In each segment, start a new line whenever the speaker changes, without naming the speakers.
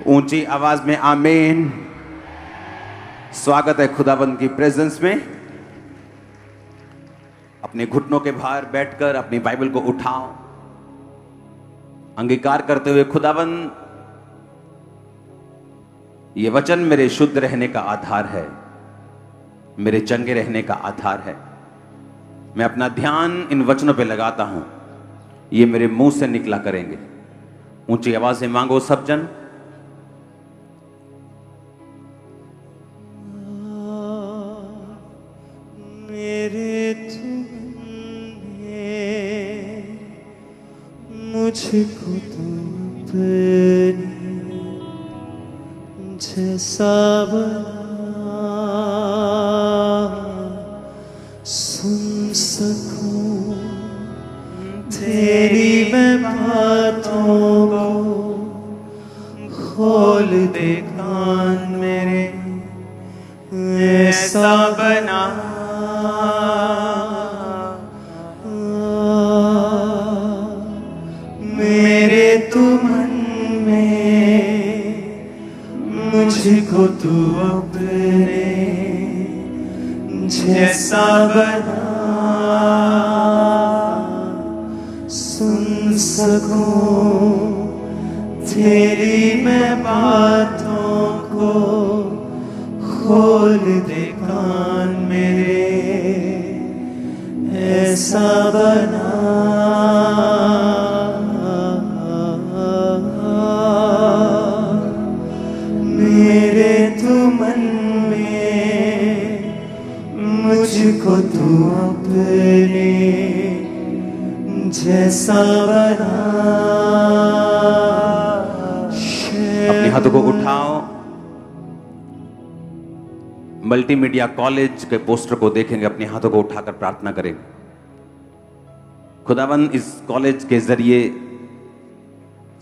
ऊंची आवाज में आमीन। स्वागत है खुदाबंद की प्रेजेंस में। अपने घुटनों के भार बैठकर अपनी बाइबल को उठाओ, अंगीकार करते हुए खुदाबंद ये वचन मेरे शुद्ध रहने का आधार है, मेरे चंगे रहने का आधार है। मैं अपना ध्यान इन वचनों पे लगाता हूं, ये मेरे मुंह से निकला करेंगे। ऊंची आवाज से मांगो सब जन।
मेरे तुमने मुझको तुमने जैसा बना, सुन सकूं तेरी मैं बातों को, खोल दे कान मेरे, ऐसा बना मेरे तू मन में, मुझको तू अपने जैसा बना, सुन सकूं तेरी मैं बातों को, खोल दे कान मेरे, ऐसा बना मेरे तू मन में, मुझको तू अपने जैसा बना।
अपने हाथों को उठाओ। मल्टीमीडिया कॉलेज के पोस्टर को देखेंगे, अपने हाथों को उठाकर प्रार्थना करें। खुदावंद इस कॉलेज के जरिए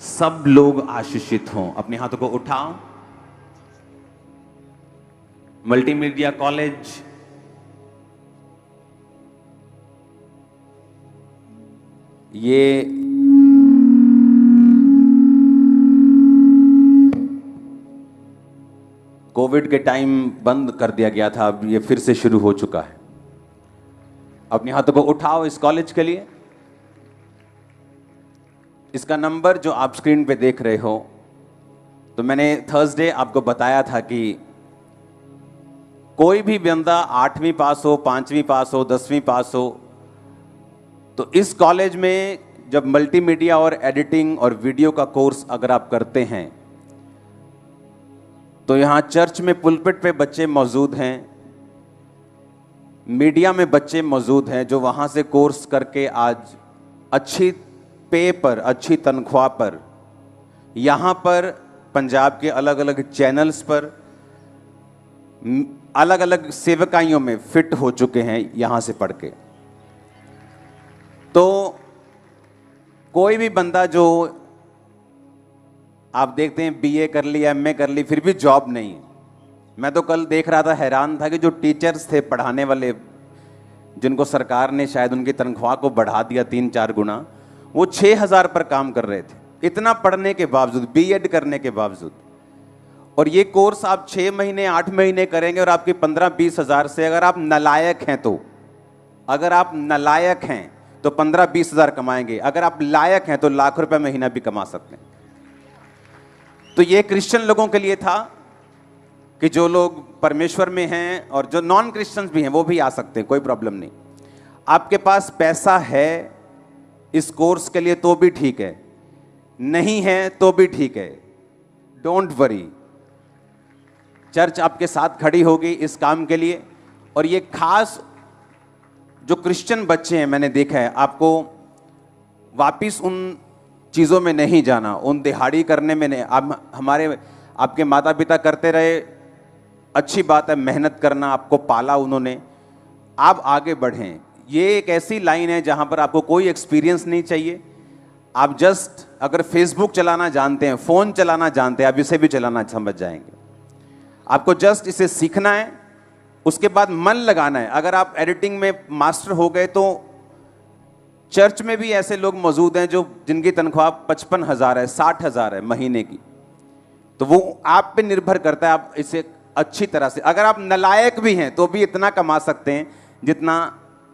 सब लोग आशीषित हों। अपने हाथों को उठाओ। मल्टीमीडिया कॉलेज ये कोविड के टाइम बंद कर दिया गया था, अब ये फिर से शुरू हो चुका है। अपने हाथों को उठाओ इस कॉलेज के लिए। इसका नंबर जो आप स्क्रीन पे देख रहे हो, तो मैंने थर्सडे आपको बताया था कि कोई भी बंदा 8वीं पास हो, 5वीं पास हो, 10वीं पास हो, तो इस कॉलेज में जब मल्टीमीडिया और एडिटिंग और वीडियो का कोर्स अगर आप करते हैं, तो यहाँ चर्च में पुलपिट पे बच्चे मौजूद हैं, मीडिया में बच्चे मौजूद हैं जो वहाँ से कोर्स करके आज अच्छी पे पर, अच्छी तनख्वाह पर, यहाँ पर पंजाब के अलग अलग चैनल्स पर अलग अलग सेवकाइयों में फिट हो चुके हैं यहाँ से पढ़ के। तो कोई भी बंदा जो आप देखते हैं बीए कर ली, एमए कर ली, फिर भी जॉब नहीं। मैं तो कल देख रहा था, हैरान था कि जो टीचर्स थे पढ़ाने वाले, जिनको सरकार ने शायद उनकी तनख्वाह को बढ़ा दिया 3-4 गुना, वो 6,000 पर काम कर रहे थे, इतना पढ़ने के बावजूद, बीएड करने के बावजूद। और ये कोर्स आप 6 महीने 8 महीने करेंगे और आपकी 15-20 हज़ार से, अगर आप नालायक हैं तो, अगर आप नालायक हैं तो 15-20 हज़ार कमाएंगे, अगर आप लायक हैं तो लाख रुपए महीना भी कमा सकते हैं। तो ये क्रिश्चियन लोगों के लिए था कि जो लोग परमेश्वर में हैं और जो नॉन क्रिश्चियंस भी हैं वो भी आ सकते हैं, कोई प्रॉब्लम नहीं। आपके पास पैसा है इस कोर्स के लिए तो भी ठीक है, नहीं है तो भी ठीक है, डोंट वरी। चर्च आपके साथ खड़ी होगी इस काम के लिए। और ये खास जो क्रिश्चियन बच्चे हैं, मैंने देखा है, आपको वापिस उन चीज़ों में नहीं जाना, उन दिहाड़ी करने में नहीं। आप हमारे आपके माता पिता करते रहे, अच्छी बात है, मेहनत करना, आपको पाला उन्होंने, आप आगे बढ़ें। ये एक ऐसी लाइन है जहाँ पर आपको कोई एक्सपीरियंस नहीं चाहिए। आप जस्ट अगर फेसबुक चलाना जानते हैं, फ़ोन चलाना जानते हैं, आप इसे भी चलाना समझ जाएंगे। आपको जस्ट इसे सीखना है, उसके बाद मन लगाना है। अगर आप एडिटिंग में मास्टर हो गए तो चर्च में भी ऐसे लोग मौजूद हैं जो जिनकी तनख्वाह 55,000 है, 60,000 है महीने की। तो वो आप पे निर्भर करता है, आप इसे अच्छी तरह से, अगर आप नालायक भी हैं तो भी इतना कमा सकते हैं जितना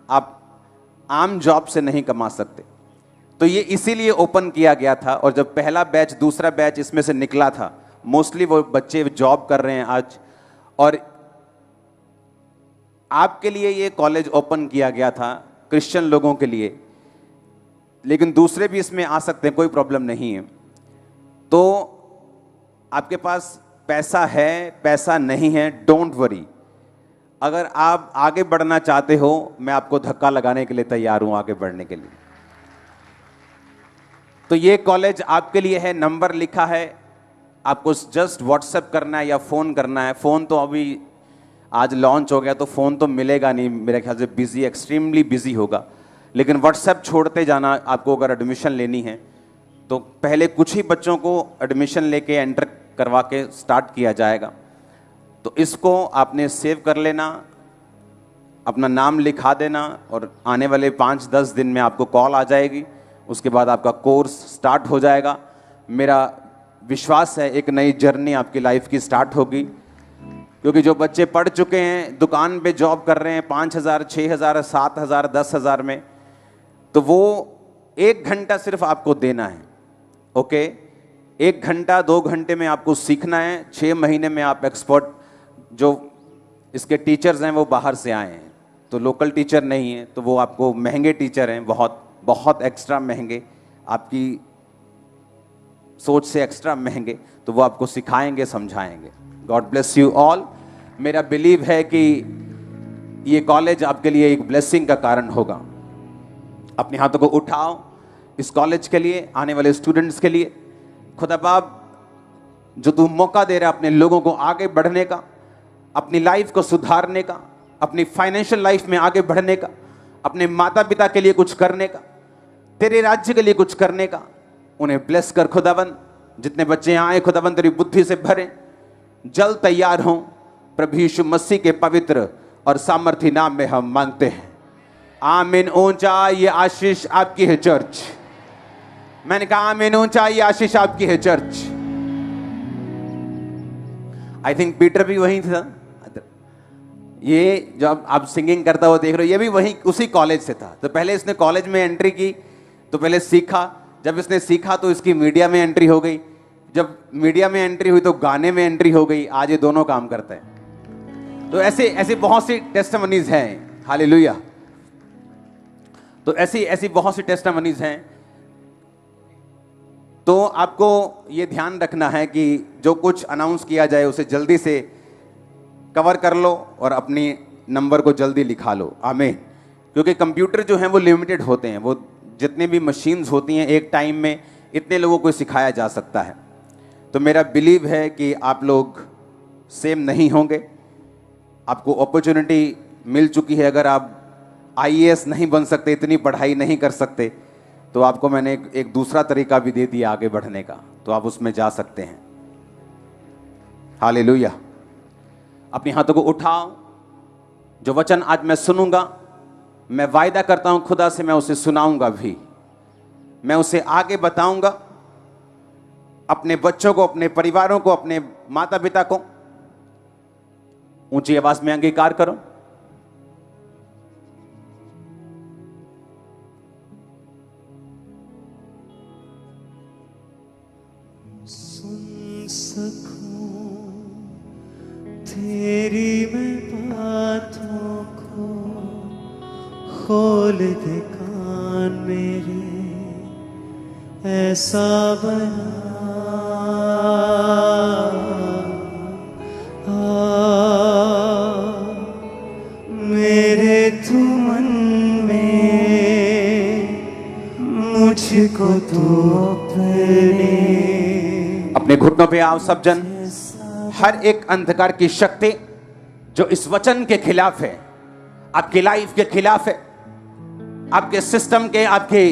आप आम जॉब से नहीं कमा सकते। तो ये इसीलिए ओपन किया गया था। और जब पहला बैच, दूसरा बैच इसमें से निकला था, मोस्टली वो बच्चे जॉब कर रहे हैं आज। और आपके लिए ये कॉलेज ओपन किया गया था, क्रिश्चियन लोगों के लिए, लेकिन दूसरे भी इसमें आ सकते हैं, कोई प्रॉब्लम नहीं है। तो आपके पास पैसा है, पैसा नहीं है, डोंट वरी। अगर आप आगे बढ़ना चाहते हो, मैं आपको धक्का लगाने के लिए तैयार हूं आगे बढ़ने के लिए। तो ये कॉलेज आपके लिए है, नंबर लिखा है, आपको जस्ट व्हाट्सएप करना है या फ़ोन करना है। फ़ोन तो अभी आज लॉन्च हो गया तो फ़ोन तो मिलेगा नहीं, मेरे ख्याल से बिजी, एक्सट्रीमली बिजी होगा, लेकिन व्हाट्सएप छोड़ते जाना आपको। अगर एडमिशन लेनी है तो पहले कुछ ही बच्चों को एडमिशन लेके एंटर करवा के स्टार्ट किया जाएगा। तो इसको आपने सेव कर लेना, अपना नाम लिखा देना, और आने वाले 5-10 दिन में आपको कॉल आ जाएगी। उसके बाद आपका कोर्स स्टार्ट हो जाएगा। मेरा विश्वास है एक नई जर्नी आपकी लाइफ की स्टार्ट होगी, क्योंकि जो बच्चे पढ़ चुके हैं, दुकान पे जॉब कर रहे हैं 5,000, 6,000, 7,000, 10,000 में, तो वो 1 घंटा सिर्फ आपको देना है। ओके, 1 घंटा 2 घंटे में आपको सीखना है। 6 महीने में आप एक्सपर्ट, जो इसके टीचर्स हैं वो बाहर से आए हैं, तो लोकल टीचर नहीं है, तो वो आपको महंगे टीचर हैं, बहुत बहुत एक्स्ट्रा महंगे, आपकी सोच से एक्स्ट्रा महंगे, तो वो आपको सिखाएंगे, समझाएंगे। God bless you all. मेरा बिलीव है कि ये कॉलेज आपके लिए एक ब्लेसिंग का कारण होगा। अपने हाथों को उठाओ इस कॉलेज के लिए, आने वाले स्टूडेंट्स के लिए। खुदा बाप, जो तू मौका दे रहा है अपने लोगों को आगे बढ़ने का, अपनी लाइफ को सुधारने का, अपनी फाइनेंशियल लाइफ में आगे बढ़ने का, अपने माता पिता के लिए कुछ करने का, तेरे राज्य के लिए कुछ करने का, उन्हें ब्लेस कर खुदावन। जितने बच्चे यहाँ आए खुदावन, तेरी बुद्धि से भरे, जल्द तैयार हों। प्रभु यीशु मसीह के पवित्र और सामर्थी नाम में हम मांगते हैं, आमीन। ऊंचा ये आशीष आपकी है चर्च। मैंने कहा आमीन, ऊंचा ये आशीष आपकी है चर्च। आई थिंक पीटर भी वहीं था। ये जब आप सिंगिंग करता हुआ देख रहे हो, ये भी वहीं उसी कॉलेज से था। तो पहले इसने कॉलेज में एंट्री की, तो पहले सीखा, जब इसने सीखा तो इसकी मीडिया में एंट्री हो गई, जब मीडिया में एंट्री हुई तो गाने में एंट्री हो गई। आज ये दोनों काम करता है। तो ऐसे ऐसे बहुत सी टेस्टिमनीज हैं, हालेलुया। तो ऐसी ऐसी बहुत सी टेस्टिमनीज हैं। तो आपको ये ध्यान रखना है कि जो कुछ अनाउंस किया जाए उसे जल्दी से कवर कर लो और अपनी नंबर को जल्दी लिखा लो, आमीन। क्योंकि कंप्यूटर जो हैं वो लिमिटेड होते हैं, वो जितने भी मशीन्स होती हैं एक टाइम में इतने लोगों को सिखाया जा सकता है। तो मेरा बिलीव है कि आप लोग सेम नहीं होंगे, आपको अपॉर्चुनिटी मिल चुकी है। अगर आप आईएएस नहीं बन सकते, इतनी पढ़ाई नहीं कर सकते, तो आपको मैंने एक दूसरा तरीका भी दे दिया आगे बढ़ने का, तो आप उसमें जा सकते हैं। हालेलुया। अपने हाथों को उठाओ। जो वचन आज मैं सुनूंगा, मैं वायदा करता हूं खुदा से, मैं उसे सुनाऊंगा भी, मैं उसे आगे बताऊंगा अपने बच्चों को, अपने परिवारों को, अपने माता पिता को। ऊंची आवाज में अंगीकार करो।
सुन सकूं तेरी मैं बातों को, खोल दे कान मेरे, ऐसा बना मेरे तू मन में, मुझको तू
अपने घुटनों पे आओ सब जन। हर एक अंधकार की शक्ति जो इस वचन के खिलाफ है, आपकी लाइफ के खिलाफ है, आपके सिस्टम के, आपके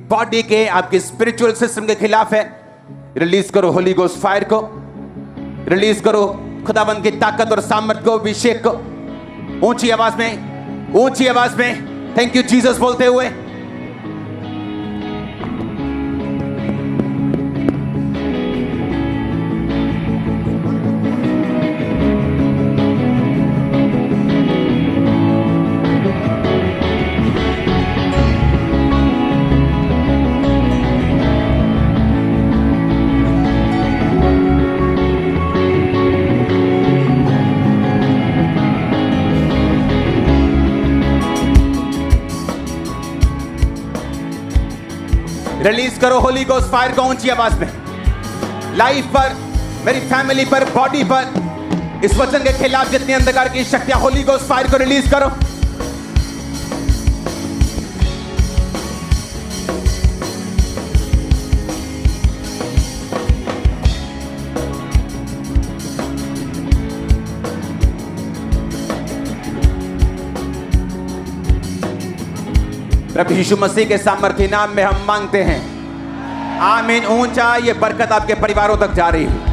बॉडी के, आपके स्पिरिचुअल सिस्टम के खिलाफ है, रिलीज करो होली गोस्ट फायर को, रिलीज करो खुदाबंद की ताकत और सामर्थ को, अभिषेक को। ऊंची आवाज में, ऊंची आवाज में थैंक यू जीसस बोलते हुए। रिलीज करो होली गोस्ट फायर को ऊंची आवाज में। लाइफ पर, मेरी फैमिली पर, बॉडी पर, इस वचन के खिलाफ जितनी अंधकार की शक्तियां, होली गोस्ट फायर को रिलीज करो। प्रभु यीशु मसीह के सामर्थ्य नाम में हम मांगते हैं, आमीन। ऊंचा ये बरकत आपके परिवारों तक जा रही है।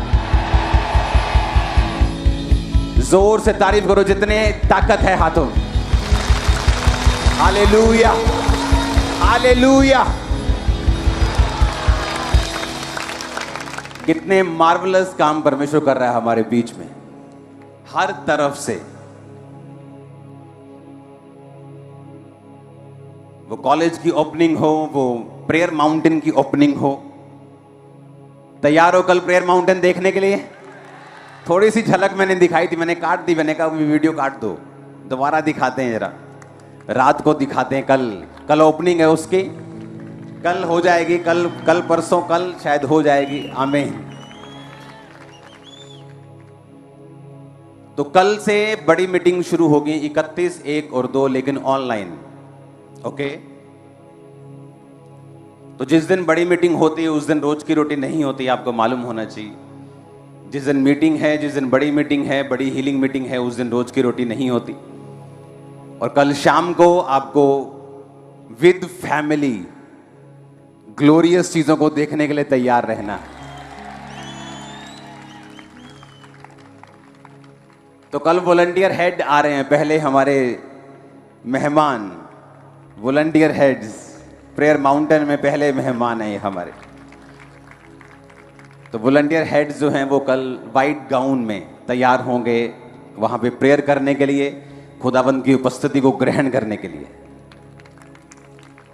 जोर से तारीफ करो जितने ताकत है हाथों में। Hallelujah, hallelujah. कितने मार्वलस काम परमेश्वर कर रहा है हमारे बीच में, हर तरफ से। वो कॉलेज की ओपनिंग हो, वो प्रेयर माउंटेन की ओपनिंग हो। तैयार हो कल प्रेयर माउंटेन देखने के लिए? थोड़ी सी झलक मैंने दिखाई थी, मैंने काट दी। मैंने कहा वीडियो काट दो, दोबारा दिखाते हैं जरा, रात को दिखाते हैं। कल ओपनिंग है उसकी, कल हो जाएगी, कल परसों कल शायद हो जाएगी। आमीन। तो कल से बड़ी मीटिंग शुरू होगी, 31, 1 और 2, लेकिन ऑनलाइन। ओके। तो जिस दिन बड़ी मीटिंग होती है उस दिन रोज की रोटी नहीं होती, आपको मालूम होना चाहिए। जिस दिन मीटिंग है, जिस दिन बड़ी मीटिंग है, बड़ी हीलिंग मीटिंग है, उस दिन रोज की रोटी नहीं होती। और कल शाम को आपको विद फैमिली ग्लोरियस चीजों को देखने के लिए तैयार रहना है। तो कल वॉलंटियर हेड आ रहे हैं, पहले हमारे मेहमान वॉलंटियर हेड्स प्रेयर माउंटेन में पहले मेहमान हैं हमारे। तो वॉलंटियर हेड्स जो हैं वो कल वाइट गाउन में तैयार होंगे वहां पे प्रेयर करने के लिए, खुदावंद की उपस्थिति को ग्रहण करने के लिए।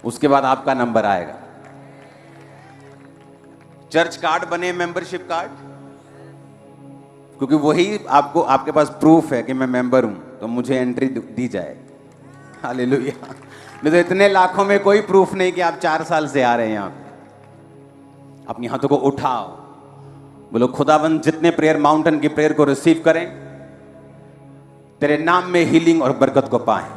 उसके बाद आपका नंबर आएगा। चर्च कार्ड बने, मेंबरशिप कार्ड, क्योंकि वही आपको, आपके पास प्रूफ है कि मैं मेंबर हूं, तो मुझे एंट्री दी जाए। हालेलुया। नहीं तो इतने लाखों में कोई प्रूफ नहीं कि आप 4 साल से आ रहे हैं यहां। अपनी हाथों को उठाओ, बोलो खुदावंद जितने प्रेयर माउंटेन की प्रेयर को रिसीव करें, तेरे नाम में हीलिंग और बरकत को पाएं।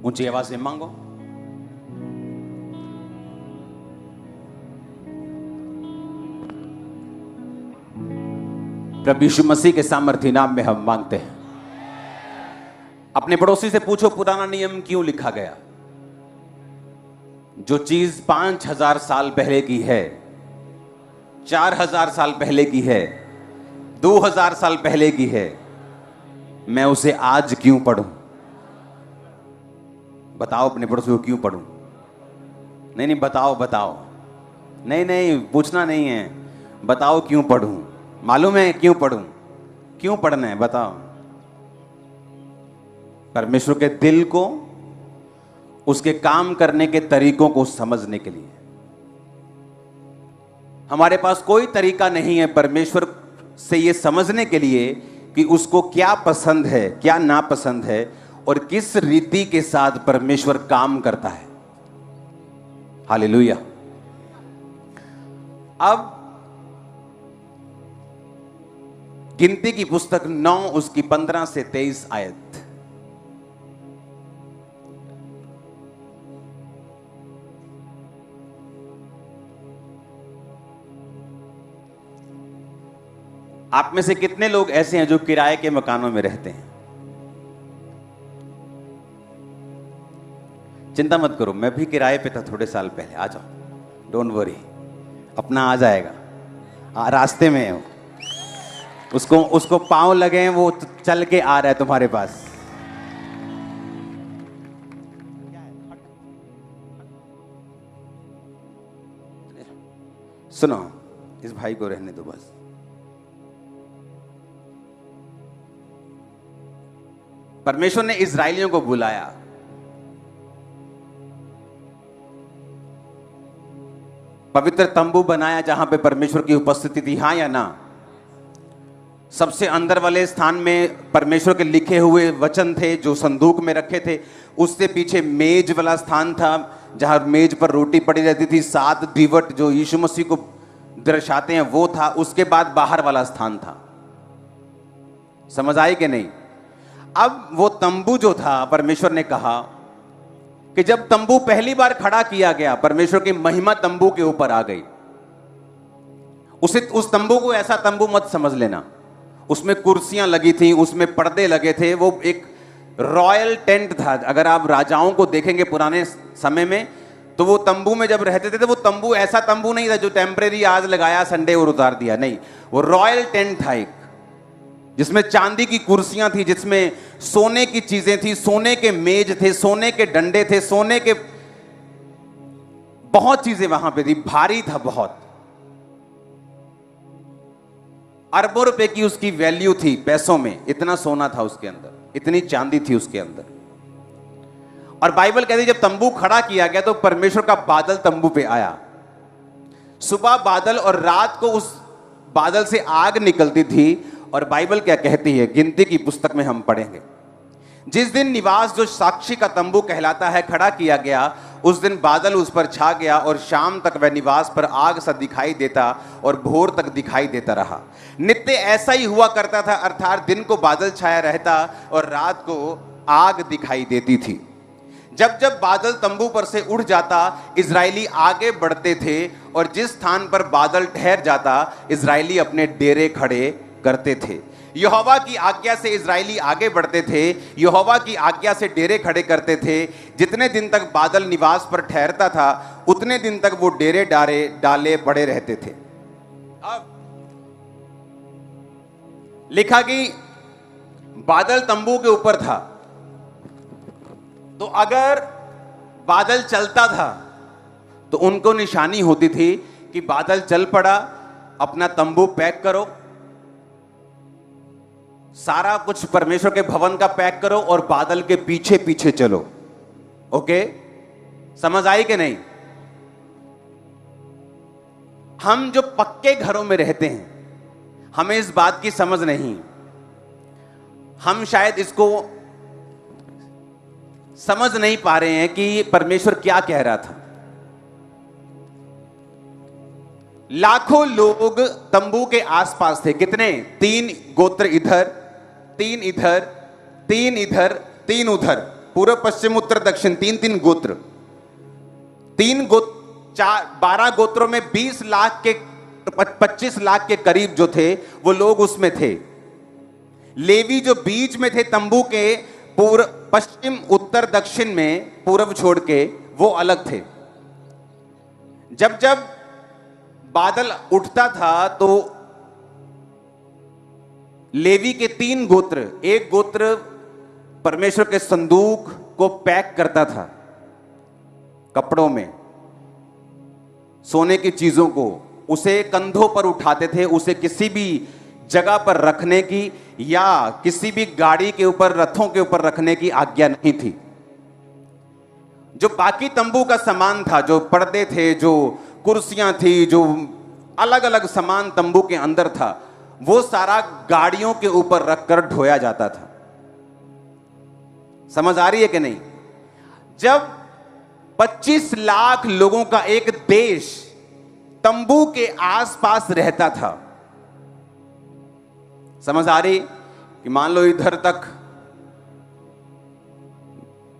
ऊंची आवाज से मांगो। प्रभु यीशु मसीह के सामर्थ्य नाम में हम मांगते हैं। अपने पड़ोसी से पूछो पुराना नियम क्यों लिखा गया? जो चीज 5000 साल पहले की है, 4000 साल पहले की है, 2000 साल पहले की है, मैं उसे आज क्यों पढ़ूं? बताओ अपने पड़ोसी को क्यों पढ़ूं? नहीं, बताओ। नहीं, पूछना नहीं है, बताओ क्यों पढ़ूं? मालूम है क्यों पढ़ूं? क्यों पढ़ना है बताओ। परमेश्वर के दिल को, उसके काम करने के तरीकों को समझने के लिए। हमारे पास कोई तरीका नहीं है परमेश्वर से ये समझने के लिए कि उसको क्या पसंद है, क्या नापसंद है, और किस रीति के साथ परमेश्वर काम करता है। हालेलुया। अब गिनती की पुस्तक 9 उसकी 15 से 23 आयत। आप में से कितने लोग ऐसे हैं जो किराए के मकानों में रहते हैं? चिंता मत करो, मैं भी किराए पे था थोड़े साल पहले। आ जाओ, डोंट वरी, अपना आ जाएगा। रास्ते में है उसको पांव लगे हैं, वो चल के आ रहा है तुम्हारे पास। सुनो, इस भाई को रहने दो बस। परमेश्वर ने इजराइलियों को बुलाया, पवित्र तंबू बनाया जहां पे परमेश्वर की उपस्थिति थी, हां या ना? सबसे अंदर वाले स्थान में परमेश्वर के लिखे हुए वचन थे जो संदूक में रखे थे, उससे पीछे मेज वाला स्थान था जहां मेज पर रोटी पड़ी रहती थी, 7 दीवट जो यीशु मसीह को दर्शाते हैं वो था। उसके बाद बाहर वाला स्थान था। समझ आई कि नहीं? अब वो तंबू जो था, परमेश्वर ने कहा कि जब तंबू पहली बार खड़ा किया गया, परमेश्वर की महिमा तंबू के ऊपर आ गई। उस तंबू को ऐसा तंबू मत समझ लेना। उसमें कुर्सियां लगी थी, उसमें पर्दे लगे थे, वो एक रॉयल टेंट था। अगर आप राजाओं को देखेंगे पुराने समय में, तो वो तंबू में जब रहते थे तो वो तंबू ऐसा तंबू नहीं था जो टेम्परेरी आज लगाया संडे और उतार दिया, नहीं। वो रॉयल टेंट था एक, जिसमें चांदी की कुर्सियां थी, जिसमें सोने की चीजें थी, सोने के मेज थे, सोने के डंडे थे, सोने के बहुत चीजें वहां पे थी। भारी था बहुत, अरबों रुपए की उसकी वैल्यू थी पैसों में। इतना सोना था उसके अंदर, इतनी चांदी थी उसके अंदर। और बाइबल कहती है जब तंबू खड़ा किया गया तो परमेश्वर का बादल तंबू पे आया। सुबह बादल और रात को उस बादल से आग निकलती थी। और बाइबल क्या कहती है, गिनती की पुस्तक में हम पढ़ेंगे, जिस दिन निवास जो साक्षी का तंबू कहलाता है खड़ा किया गया, उस दिन बादल उस पर छा गया और शाम तक वह निवास पर आग सा दिखाई देता और भोर तक दिखाई देता रहा। नित्य ऐसा ही हुआ करता था, अर्थात दिन को बादल छाया रहता और रात को आग दिखाई देती थी। जब जब बादल तंबू पर से उड़ जाता, इजरायली आगे बढ़ते थे और जिस स्थान पर बादल ठहर जाता, इजरायली अपने डेरे खड़े करते थे। यहोवा की आज्ञा से इजरायली आगे बढ़ते थे, यहोवा की आज्ञा से डेरे खड़े करते थे। जितने दिन तक बादल निवास पर ठहरता था, उतने दिन तक वो डेरे डाले पड़े रहते थे। अब लिखा कि बादल तंबू के ऊपर था, तो अगर बादल चलता था तो उनको निशानी होती थी कि बादल चल पड़ा, अपना तंबू पैक करो, सारा कुछ परमेश्वर के भवन का पैक करो और बादल के पीछे पीछे चलो। ओके, समझ आई कि नहीं? हम जो पक्के घरों में रहते हैं, हमें इस बात की समझ नहीं। हम शायद इसको समझ नहीं पा रहे हैं कि परमेश्वर क्या कह रहा था। लाखों लोग तंबू के आसपास थे। कितने? 3 गोत्र इधर, 3 इधर, 3 इधर, 3 उधर, पूर्व पश्चिम उत्तर दक्षिण, 3-3 गोत्र। 12 गोत्रों में 20 लाख के 25 लाख के करीब जो थे वो लोग उसमें थे। लेवी जो बीच में थे तंबू के, पूर्व पश्चिम उत्तर दक्षिण में, पूर्व छोड़ के, वो अलग थे। जब जब बादल उठता था तो लेवी के 3 गोत्र, एक गोत्र परमेश्वर के संदूक को पैक करता था कपड़ों में, सोने की चीजों को, उसे कंधों पर उठाते थे, उसे किसी भी जगह पर रखने की या किसी भी गाड़ी के ऊपर, रथों के ऊपर रखने की आज्ञा नहीं थी। जो बाकी तंबू का सामान था, जो पर्दे थे, जो कुर्सियां थी, जो अलग अलग सामान तंबू के अंदर था, वो सारा गाड़ियों के ऊपर रखकर ढोया जाता था। समझ आ रही है कि नहीं? जब 25 लाख लोगों का एक देश तंबू के आसपास रहता था, समझ आ रही कि मान लो इधर तक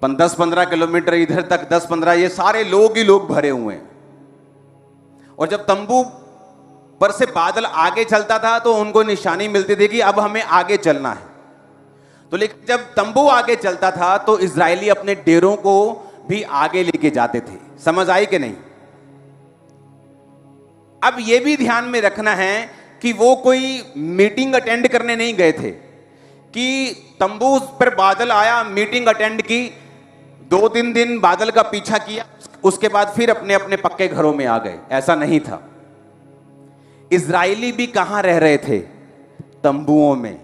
10-15 किलोमीटर, इधर तक 10-15, ये सारे लोग ही लोग भरे हुए हैं। और जब तंबू पर से बादल आगे चलता था तो उनको निशानी मिलती थी कि अब हमें आगे चलना है। तो लेकिन जब तंबू आगे चलता था तो इजरायली अपने डेरों को भी आगे लेके जाते थे। समझ आई कि नहीं? अब यह भी ध्यान में रखना है कि वो कोई मीटिंग अटेंड करने नहीं गए थे कि तंबू पर बादल आया, मीटिंग अटेंड की, 2-3 दिन बादल का पीछा किया, उसके बाद फिर अपने अपने पक्के घरों में आ गए। ऐसा नहीं था। इजरायली भी कहां रह रहे थे? तंबुओं में।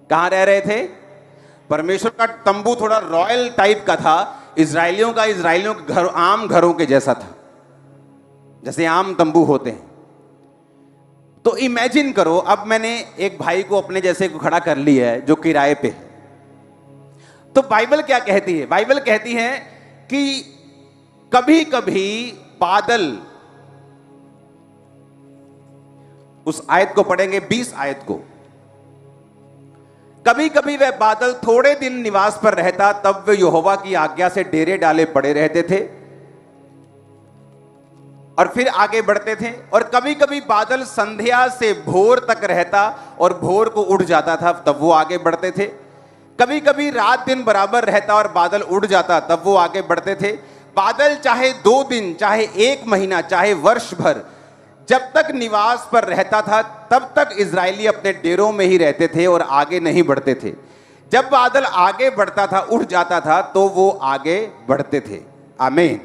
कहां रह रहे थे? परमेश्वर का तंबू थोड़ा रॉयल टाइप का था, इजरायलियों के घर आम घरों के जैसा था, जैसे आम तंबू होते हैं। तो इमेजिन करो, अब मैंने एक भाई को अपने जैसे को खड़ा कर लिया है जो किराए पे है। तो बाइबल क्या कहती है? बाइबल कहती है कि कभी कभी बादल, उस आयत को पढ़ेंगे 20 आयत को, कभी कभी वह बादल थोड़े दिन निवास पर रहता, तब वे यहोवा की आज्ञा से डेरे डाले पड़े रहते थे और फिर आगे बढ़ते थे। और कभी कभी बादल संध्या से भोर तक रहता और भोर को उड़ जाता था, तब वो आगे बढ़ते थे। कभी कभी रात दिन बराबर रहता और बादल उड़ जाता, तब वो आगे बढ़ते थे। बादल चाहे 2 दिन, चाहे 1 महीना, चाहे वर्ष भर, जब तक निवास पर रहता था तब तक इजरायली अपने डेरों में ही रहते थे और आगे नहीं बढ़ते थे। जब बादल आगे बढ़ता था, उड़ जाता था, तो वो आगे बढ़ते थे। आमीन।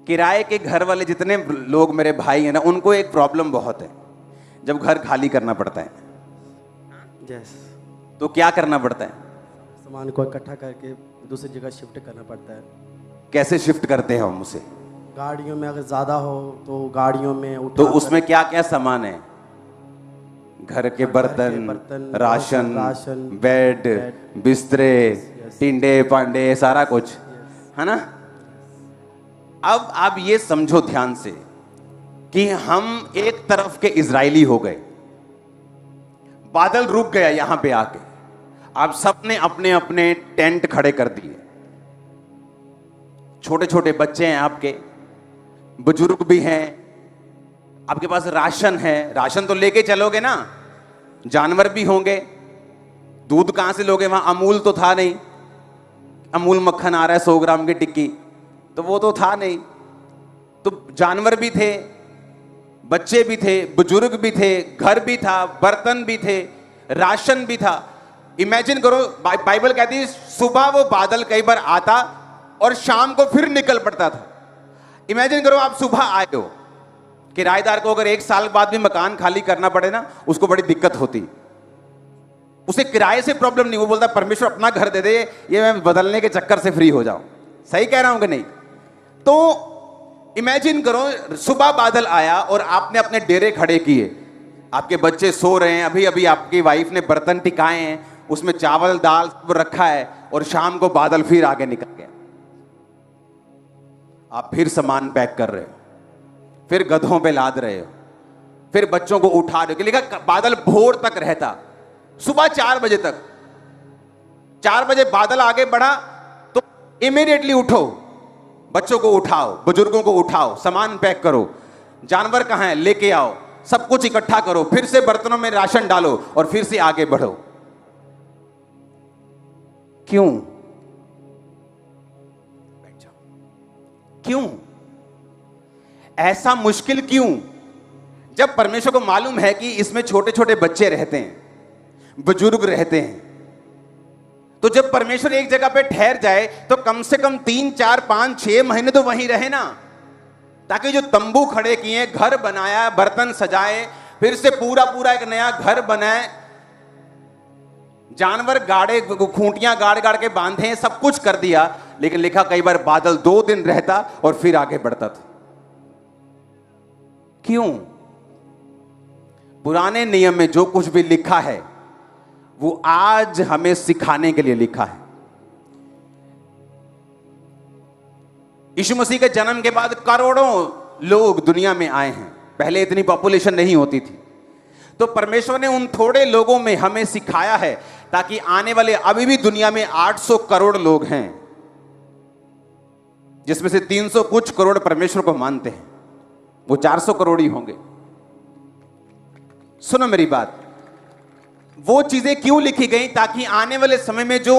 किराए के घर वाले जितने लोग मेरे भाई हैं ना, उनको एक प्रॉब्लम बहुत है, जब घर खाली करना पड़ता है
यस,
तो क्या करना पड़ता है?
सामान को इकट्ठा करके दूसरी जगह शिफ्ट करना पड़ता है।
कैसे शिफ्ट करते हैं हम उसे?
गाड़ियों में अगर ज़्यादा हो तो गाड़ियों में उठा
तो उसमें क्या क्या सामान है? घर के बर्तन, राशन, बेड, बिस्तरे, टिंडे पांडे, सारा कुछ है ना। अब आप ये समझो ध्यान से कि हम एक तरफ के इजरायली हो गए, बादल रुक गया यहां पे आके, आप सबने अपने अपने टेंट खड़े कर दिए। छोटे छोटे बच्चे हैं आपके, बुजुर्ग भी हैं, आपके पास राशन है, राशन तो लेके चलोगे ना, जानवर भी होंगे, दूध कहां से लोगे? वहां अमूल तो था नहीं, अमूल मक्खन आ रहा है 100 ग्राम की टिक्की, तो वो तो था नहीं। तो जानवर भी थे, बच्चे भी थे, बुजुर्ग भी थे, घर भी था, बर्तन भी थे, राशन भी था। इमेजिन करो, बाइबल कहती है सुबह वो बादल कई बार आता और शाम को फिर निकल पड़ता था। इमेजिन करो आप सुबह आए हो, किराएदार को अगर 1 साल बाद भी मकान खाली करना पड़े ना, उसको बड़ी दिक्कत होती। उसे किराए से प्रॉब्लम नहीं, वो बोलता परमेश्वर अपना घर दे दे, ये मैं बदलने के चक्कर से फ्री हो जाऊं। सही कह रहा हूं कि नहीं? तो इमेजिन करो सुबह बादल आया और आपने अपने डेरे खड़े किए, आपके बच्चे सो रहे हैं, अभी अभी आपकी वाइफ ने बर्तन टिकाए हैं, उसमें चावल दाल सब रखा है, और शाम को बादल फिर आगे निकल गया। आप फिर सामान पैक कर रहे हो, फिर गधों पे लाद रहे हो, फिर बच्चों को उठा रहे हो। लिखा बादल भोर तक रहता, सुबह 4 बजे तक। 4 बजे बादल आगे बढ़ा तो इमीडिएटली उठो, बच्चों को उठाओ, बुजुर्गों को उठाओ, सामान पैक करो, जानवर कहां है लेके आओ, सब कुछ इकट्ठा करो, फिर से बर्तनों में राशन डालो और फिर से आगे बढ़ो। क्यों? बैठ जाओ। क्यों ऐसा मुश्किल? क्यों? जब परमेश्वर को मालूम है कि इसमें छोटे छोटे बच्चे रहते हैं, बुजुर्ग रहते हैं, तो जब परमेश्वर एक जगह पे ठहर जाए तो कम से कम 3, 4, 5, 6 महीने तो वहीं रहे ना, ताकि जो तंबू खड़े किए, घर बनाया, बर्तन सजाए, फिर से पूरा पूरा एक नया घर बनाए, जानवर गाड़े, खूंटियां गाड़ गाड़ के बांधे, सब कुछ कर दिया, लेकिन लिखा कई बार बादल 2 दिन रहता और फिर आगे बढ़ता था। क्यों? पुराने नियम में जो कुछ भी लिखा है वो आज हमें सिखाने के लिए लिखा है। यीशु मसीह के जन्म के बाद करोड़ों लोग दुनिया में आए हैं, पहले इतनी पॉपुलेशन नहीं होती थी। तो परमेश्वर ने उन थोड़े लोगों में हमें सिखाया है, ताकि आने वाले, अभी भी दुनिया में 800 करोड़ लोग हैं, जिसमें से 300 कुछ करोड़ परमेश्वर को मानते हैं, वो 400 करोड़ ही होंगे। सुनो मेरी बात, वो चीजें क्यों लिखी गई? ताकि आने वाले समय में जो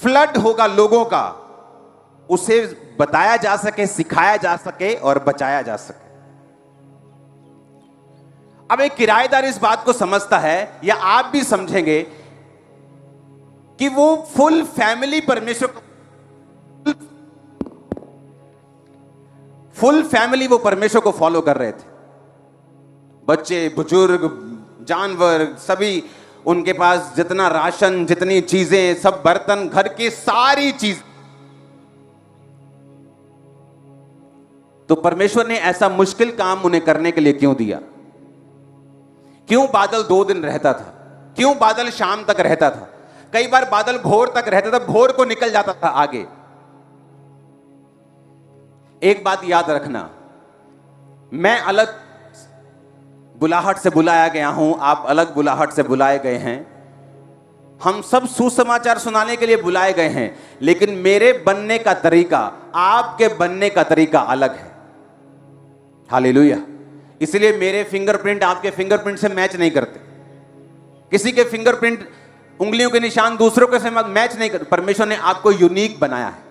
फ्लड होगा लोगों का, उसे बताया जा सके, सिखाया जा सके और बचाया जा सके। अब एक किराएदार इस बात को समझता है, या आप भी समझेंगे, कि वो फुल फैमिली परमेश्वर को, फुल फैमिली वो परमेश्वर को फॉलो कर रहे थे। बच्चे, बुजुर्ग, जानवर, सभी, उनके पास जितना राशन, जितनी चीजें, सब बर्तन, घर की सारी चीज, तो परमेश्वर ने ऐसा मुश्किल काम उन्हें करने के लिए क्यों दिया? क्यों बादल 2 दिन रहता था? क्यों बादल शाम तक रहता था? कई बार बादल भोर तक रहता था, भोर को निकल जाता था आगे। एक बात याद रखना, मैं अलग बुलाहट से बुलाया गया हूं, आप अलग बुलाहट से बुलाए गए हैं। हम सब सुसमाचार सुनाने के लिए बुलाए गए हैं, लेकिन मेरे बनने का तरीका, आपके बनने का तरीका अलग है। हालेलुया। इसलिए मेरे फिंगरप्रिंट आपके फिंगरप्रिंट से मैच नहीं करते। किसी के फिंगरप्रिंट, उंगलियों के निशान दूसरों के से मैच नहीं करते। परमेश्वर ने आपको यूनिक बनाया है।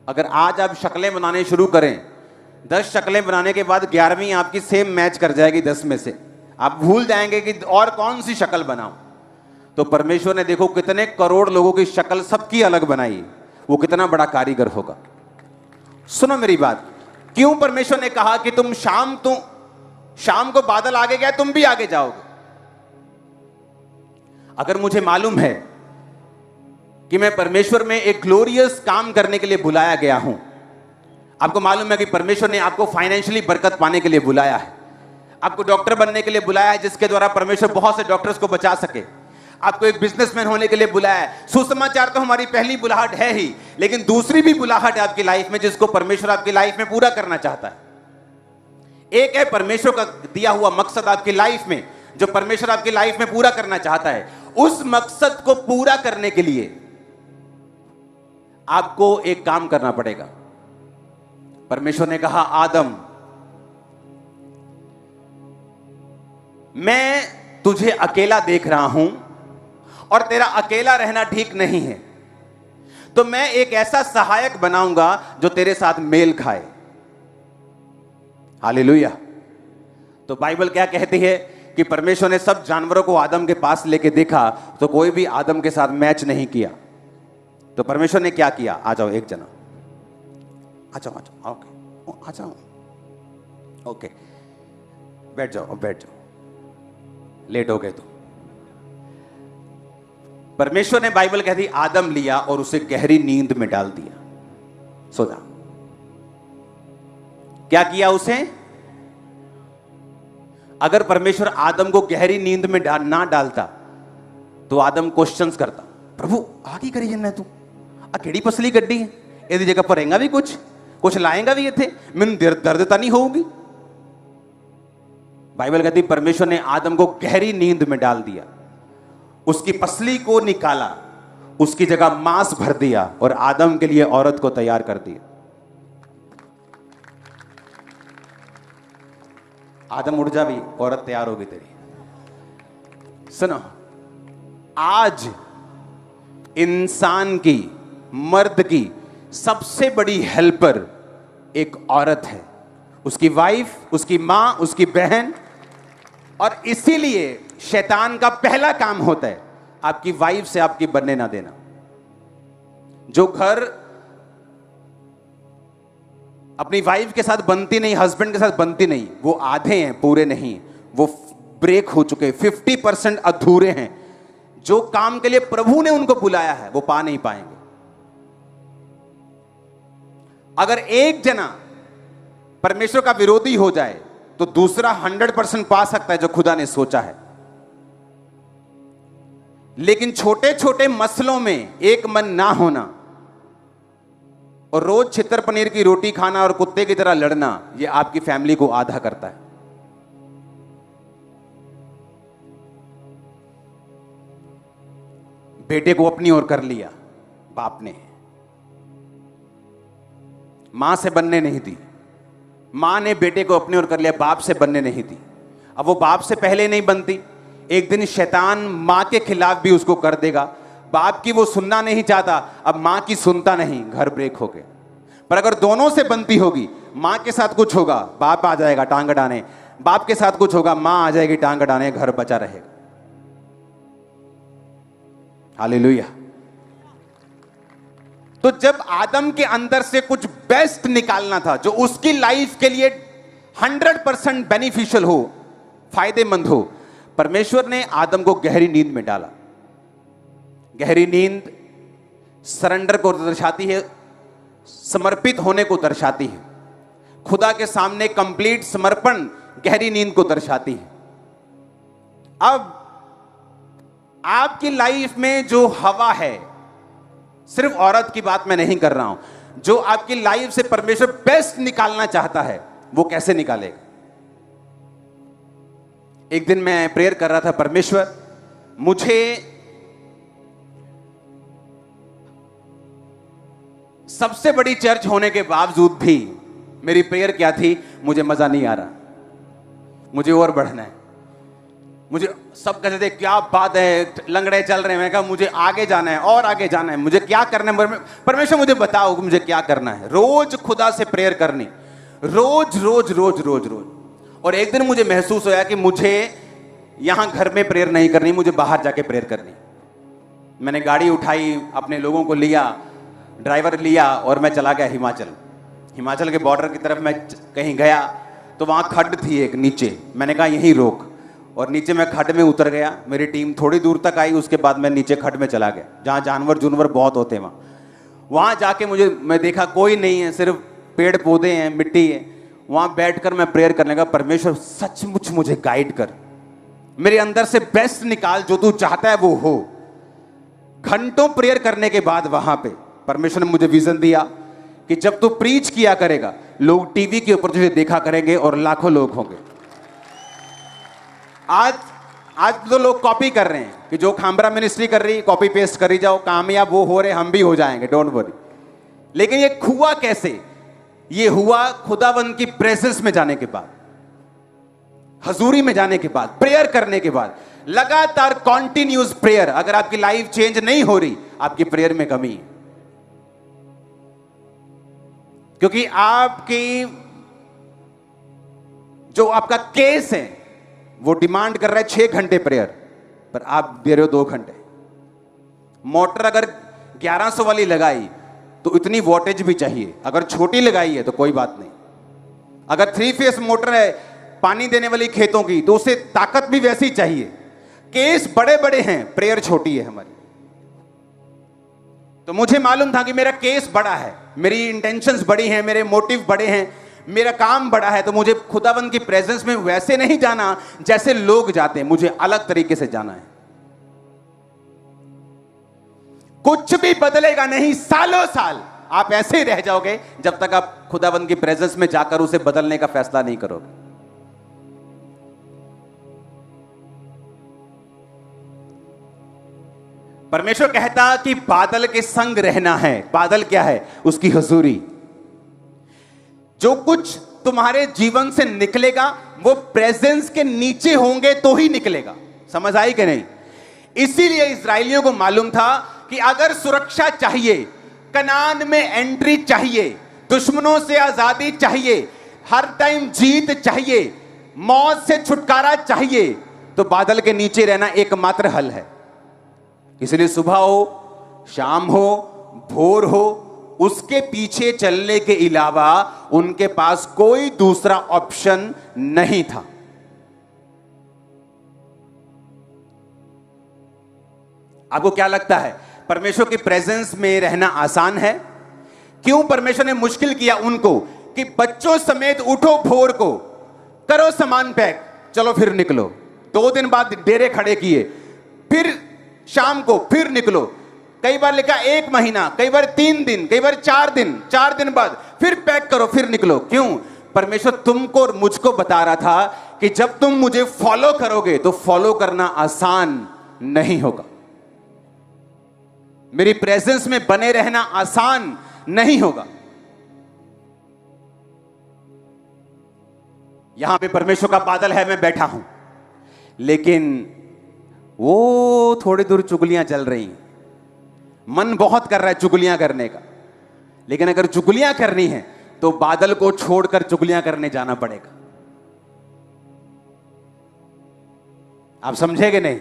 अगर आज आप शक्लें बनाने शुरू करें, 10 शक्लें बनाने के बाद 11वीं आपकी सेम मैच कर जाएगी 10 में से। आप भूल जाएंगे कि और कौन सी शक्ल बनाऊं। तो परमेश्वर ने देखो कितने करोड़ लोगों की शक्ल सबकी अलग बनाई, वो कितना बड़ा कारीगर होगा। सुनो मेरी बात, क्यों परमेश्वर ने कहा कि तुम शाम को बादल आगे गया, तुम भी आगे जाओगे? अगर मुझे मालूम है कि मैं परमेश्वर में एक ग्लोरियस काम करने के लिए बुलाया गया हूं, आपको मालूम है कि परमेश्वर ने आपको फाइनेंशियली बरकत पाने के लिए बुलाया है, आपको डॉक्टर बनने के लिए बुलाया है जिसके द्वारा परमेश्वर बहुत से डॉक्टर्स को बचा सके, आपको एक बिजनेसमैन होने के लिए बुलाया है। सुसमाचार तो हमारी पहली बुलाहट है ही, लेकिन दूसरी भी बुलाहट है आपकी लाइफ में जिसको परमेश्वर आपकी लाइफ में पूरा करना चाहता है। एक है परमेश्वर का दिया हुआ मकसद आपकी लाइफ में, जो परमेश्वर आपकी लाइफ में पूरा करना चाहता है। उस मकसद को पूरा करने के लिए आपको एक काम करना पड़ेगा। परमेश्वर ने कहा, आदम, मैं तुझे अकेला देख रहा हूं और तेरा अकेला रहना ठीक नहीं है, तो मैं एक ऐसा सहायक बनाऊंगा जो तेरे साथ मेल खाए। हालेलुया। तो बाइबल क्या कहती है कि परमेश्वर ने सब जानवरों को आदम के पास लेके देखा तो कोई भी आदम के साथ मैच नहीं किया। तो परमेश्वर ने क्या किया? आ जाओ एक जना, आ जाओ, ओके, आ जाओ, ओके, बैठ जाओ, लेट हो गए तो। परमेश्वर ने, बाइबल कहती, आदम लिया और उसे गहरी नींद में डाल दिया। सो जा। क्या किया उसे? अगर परमेश्वर आदम को गहरी नींद में ना डालता तो आदम क्वेश्चंस करता, प्रभु आ की करी जन्ना तू, आ केड़ी पसली गड्डी है, ਇਹਦੀ जगह भरेगा भी कुछ लाएगा भी इथे, मैनू दर्द तो नहीं होगी। बाइबल कहती परमेश्वर ने आदम को गहरी नींद में डाल दिया, उसकी पसली को निकाला, उसकी जगह मांस भर दिया और आदम के लिए औरत को तैयार कर दिया। आदम उठ जा भी, औरत तैयार होगी तेरी। सुनो, आज इंसान की, मर्द की सबसे बड़ी हेल्पर एक औरत है, उसकी वाइफ, उसकी मां, उसकी बहन। और इसीलिए शैतान का पहला काम होता है आपकी वाइफ से आपकी बनने ना देना। जो घर अपनी वाइफ के साथ बनती नहीं, हस्बैंड के साथ बनती नहीं, वो आधे हैं, पूरे नहीं, वो ब्रेक हो चुके, 50% अधूरे हैं। जो काम के लिए प्रभु ने उनको बुलाया है वो पा नहीं पाएंगे। अगर एक जना परमेश्वर का विरोधी हो जाए तो दूसरा 100% पा सकता है जो खुदा ने सोचा है। लेकिन छोटे छोटे मसलों में एक मन ना होना और रोज छितर पनीर की रोटी खाना और कुत्ते की तरह लड़ना, यह आपकी फैमिली को आधा करता है। बेटे को अपनी ओर कर लिया बाप ने, मां से बनने नहीं दी। मां ने बेटे को अपनी ओर कर लिया, बाप से बनने नहीं दी। अब वो बाप से पहले नहीं बनती, एक दिन शैतान मां के खिलाफ भी उसको कर देगा। बाप की वो सुनना नहीं चाहता, अब मां की सुनता नहीं, घर ब्रेक हो गया। पर अगर दोनों से बनती होगी, मां के साथ कुछ होगा बाप आ जाएगा टांग अड़ाने, बाप के साथ कुछ होगा मां आ जाएगी टांग अड़ाने, घर बचा रहेगा। हालेलुया। तो जब आदम के अंदर से कुछ बेस्ट निकालना था जो उसकी लाइफ के लिए 100% बेनिफिशियल हो, फायदेमंद हो, परमेश्वर ने आदम को गहरी नींद में डाला। गहरी नींद सरेंडर को दर्शाती है, समर्पित होने को दर्शाती है। खुदा के सामने कंप्लीट समर्पण गहरी नींद को दर्शाती है। अब आपकी लाइफ में जो हवा है, सिर्फ औरत की बात मैं नहीं कर रहा हूं, जो आपकी लाइफ से परमेश्वर बेस्ट निकालना चाहता है, वो कैसे निकालेगा? एक दिन मैं प्रेयर कर रहा था, परमेश्वर मुझे सबसे बड़ी चर्च होने के बावजूद भी मेरी प्रेयर क्या थी? मुझे मजा नहीं आ रहा, मुझे और बढ़ना है। मुझे सब कहते थे क्या बात है, लंगड़े चल रहे हैं। मैं कहा मुझे आगे जाना है और आगे जाना है, मुझे क्या करना है? परमेश्वर मुझे बताओ मुझे क्या करना है। रोज खुदा से प्रेयर करनी, रोज रोज रोज रोज रोज। और एक दिन मुझे महसूस होया कि मुझे यहां घर में प्रेयर नहीं करनी, मुझे बाहर जाके प्रेयर करनी। मैंने गाड़ी उठाई, अपने लोगों को लिया, ड्राइवर लिया और मैं चला गया हिमाचल के बॉर्डर की तरफ। मैं कहीं गया तो वहां खड्ड थी एक नीचे, मैंने कहा यहीं रोक, और नीचे मैं खड्ड में उतर गया। मेरी टीम थोड़ी दूर तक आई, उसके बाद मैं नीचे खड्ड में चला गया जहां जानवर बहुत होते हैं। वहां जाके मैं देखा कोई नहीं है, सिर्फ पेड़ पौधे हैं, मिट्टी है। वहां बैठकर मैं प्रेयर करने लगा, परमेश्वर सचमुच मुझे गाइड कर, मेरे अंदर से बेस्ट निकाल, जो तू चाहता है वो हो। घंटों प्रेयर करने के बाद वहां पे परमेश्वर ने मुझे विजन दिया कि जब तू प्रीच किया करेगा, लोग टीवी के ऊपर तुझे देखा करेंगे और लाखों लोग होंगे। आज तो लोग कॉपी कर रहे हैं कि जो खामरा मिनिस्ट्री कर रही, कॉपी पेस्ट करी जाओ, कामयाब वो हो रहे, हम भी हो जाएंगे, डोंट वरी। लेकिन ये हुआ कैसे? ये हुआ खुदावंद की प्रेजेंस में जाने के बाद, हजूरी में जाने के बाद, प्रेयर करने के बाद, लगातार कॉन्टिन्यूस प्रेयर। अगर आपकी लाइफ चेंज नहीं हो रही, आपकी प्रेयर में कमी है, क्योंकि आपकी जो आपका केस है वो डिमांड कर रहा है 6 घंटे प्रेयर, पर आप दे रहे हो 2 घंटे। मोटर अगर 1100 वाली लगाई तो इतनी वोल्टेज भी चाहिए, अगर छोटी लगाई है तो कोई बात नहीं। अगर 3 फेस मोटर है पानी देने वाली खेतों की, तो उसे ताकत भी वैसी चाहिए। केस बड़े बड़े हैं, प्रेयर छोटी है हमारी। तो मुझे मालूम था कि मेरा केस बड़ा है, मेरी इंटेंशंस बड़ी हैं, मेरे मोटिव बड़े हैं, मेरा काम बड़ा है। तो मुझे खुदावंद की प्रेजेंस में वैसे नहीं जाना जैसे लोग जाते हैं, मुझे अलग तरीके से जाना है। कुछ भी बदलेगा नहीं, सालों साल आप ऐसे ही रह जाओगे जब तक आप खुदावंद की प्रेजेंस में जाकर उसे बदलने का फैसला नहीं करोगे। परमेश्वर कहता कि बादल के संग रहना है। बादल क्या है? उसकी हुजूरी। जो कुछ तुम्हारे जीवन से निकलेगा वो प्रेजेंस के नीचे होंगे तो ही निकलेगा। समझ आई कि नहीं? इसीलिए इस्राएलियों को मालूम था कि अगर सुरक्षा चाहिए, कनान में एंट्री चाहिए, दुश्मनों से आजादी चाहिए, हर टाइम जीत चाहिए, मौत से छुटकारा चाहिए, तो बादल के नीचे रहना एकमात्र हल है। इसलिए सुबह हो, शाम हो, भोर हो, उसके पीछे चलने के अलावा उनके पास कोई दूसरा ऑप्शन नहीं था। आपको क्या लगता है परमेश्वर की प्रेजेंस में रहना आसान है? क्यों परमेश्वर ने मुश्किल किया उनको कि बच्चों समेत उठो, भोर को करो सामान पैक, चलो फिर निकलो। 2 दिन बाद डेरे खड़े किए, फिर शाम को फिर निकलो। कई बार लिखा 1 महीना, कई बार 3 दिन, कई बार 4 दिन, 4 दिन बाद फिर पैक करो, फिर निकलो। क्यों? परमेश्वर तुमको और मुझको बता रहा था कि जब तुम मुझे फॉलो करोगे तो फॉलो करना आसान नहीं होगा, मेरी प्रेजेंस में बने रहना आसान नहीं होगा। यहां पे परमेश्वर का बादल है, मैं बैठा हूं, लेकिन वो थोड़ी दूर चुगलियां चल रही, मन बहुत कर रहा है चुगलियां करने का। लेकिन अगर चुगलियां करनी है तो बादल को छोड़कर चुगलियां करने जाना पड़ेगा। आप समझेंगे नहीं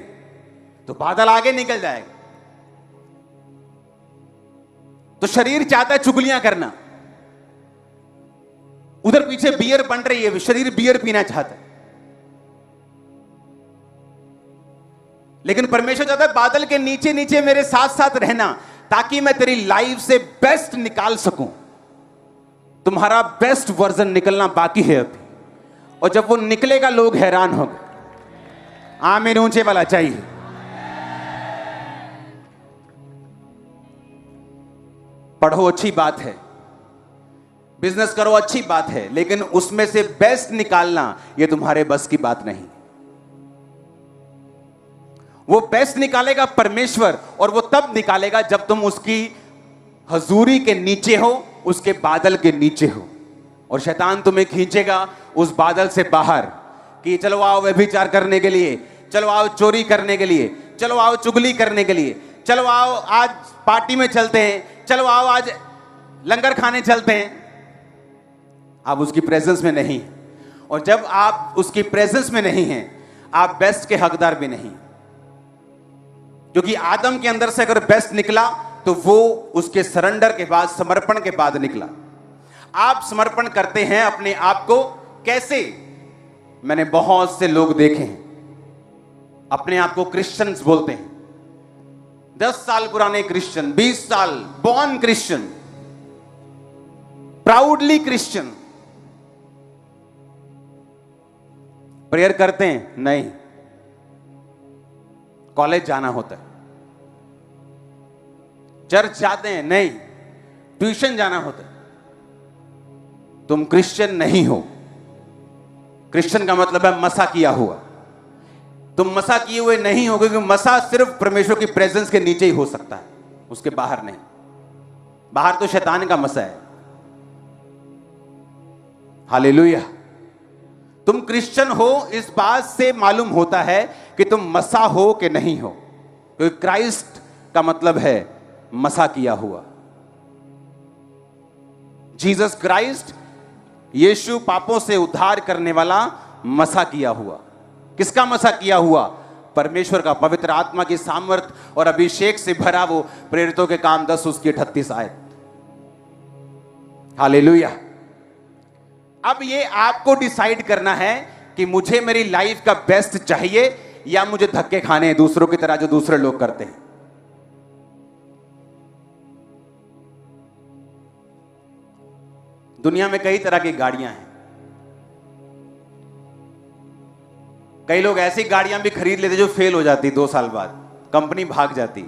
तो बादल आगे निकल जाएगा। तो शरीर चाहता है चुगलियां करना, उधर पीछे बियर बन रही है, शरीर बियर पीना चाहता है। लेकिन परमेश्वर चाहता है बादल के नीचे नीचे मेरे साथ साथ रहना, ताकि मैं तेरी लाइफ से बेस्ट निकाल सकूं। तुम्हारा बेस्ट वर्जन निकलना बाकी है अभी, और जब वो निकलेगा लोग हैरान होंगे। आमीन ऊंचे वाला चाहिए। पढ़ो अच्छी बात है, बिजनेस करो अच्छी बात है, लेकिन उसमें से बेस्ट निकालना ये तुम्हारे बस की बात नहीं। वो बेस्ट निकालेगा परमेश्वर, और वो तब निकालेगा जब तुम उसकी हजूरी के नीचे हो, उसके बादल के नीचे हो, और शैतान तुम्हें खींचेगा उस बादल से बाहर कि चलो आओ व्यभिचार करने के लिए, चलो आओ चोरी करने के लिए, चलो आओ चुगली करने के लिए, चलो आओ आज पार्टी में चलते हैं, चलो आओ आज लंगर खाने चलते हैं। आप उसकी प्रेजेंस में नहीं, और जब आप उसकी प्रेजेंस में नहीं हैं, आप बेस्ट के हकदार भी नहीं, क्योंकि आदम के अंदर से अगर बेस्ट निकला तो वो उसके सरेंडर के बाद, समर्पण के बाद निकला। आप समर्पण करते हैं अपने आप को कैसे? मैंने बहुत से लोग देखे हैं अपने आप को क्रिश्चियंस बोलते हैं, 10 साल पुराने क्रिश्चियन, 20 साल born Christian, proudly Christian. Prayer करते हैं? नहीं। कॉलेज जाना होता है। चर्च जाते हैं? नहीं। ट्यूशन जाना होता है। तुम क्रिश्चियन नहीं हो। क्रिश्चियन का मतलब है मसा किया हुआ। तुम मसा किए हुए नहीं हो, क्योंकि मसा सिर्फ परमेश्वर की प्रेजेंस के नीचे ही हो सकता है, उसके बाहर नहीं। बाहर तो शैतान का मसा है। हालेलुया। तुम क्रिश्चियन हो इस बात से मालूम होता है कि तुम मसा हो कि नहीं हो, क्योंकि क्राइस्ट का मतलब है मसा किया हुआ। जीसस क्राइस्ट, यीशु पापों से उद्धार करने वाला, मसा किया हुआ। किसका मसा किया हुआ? परमेश्वर का, पवित्र आत्मा की सामर्थ और अभिषेक से भरा वो प्रेरितों के काम 10 उसकी 38 आयत। हालेलुया। अब ये आपको डिसाइड करना है कि मुझे मेरी लाइफ का बेस्ट चाहिए या मुझे धक्के खाने हैं दूसरों की तरह जो दूसरे लोग करते हैं। दुनिया में कई तरह की गाड़ियां हैं। कई लोग ऐसी गाड़ियां भी खरीद लेते जो फेल हो जाती 2 साल बाद, कंपनी भाग जाती।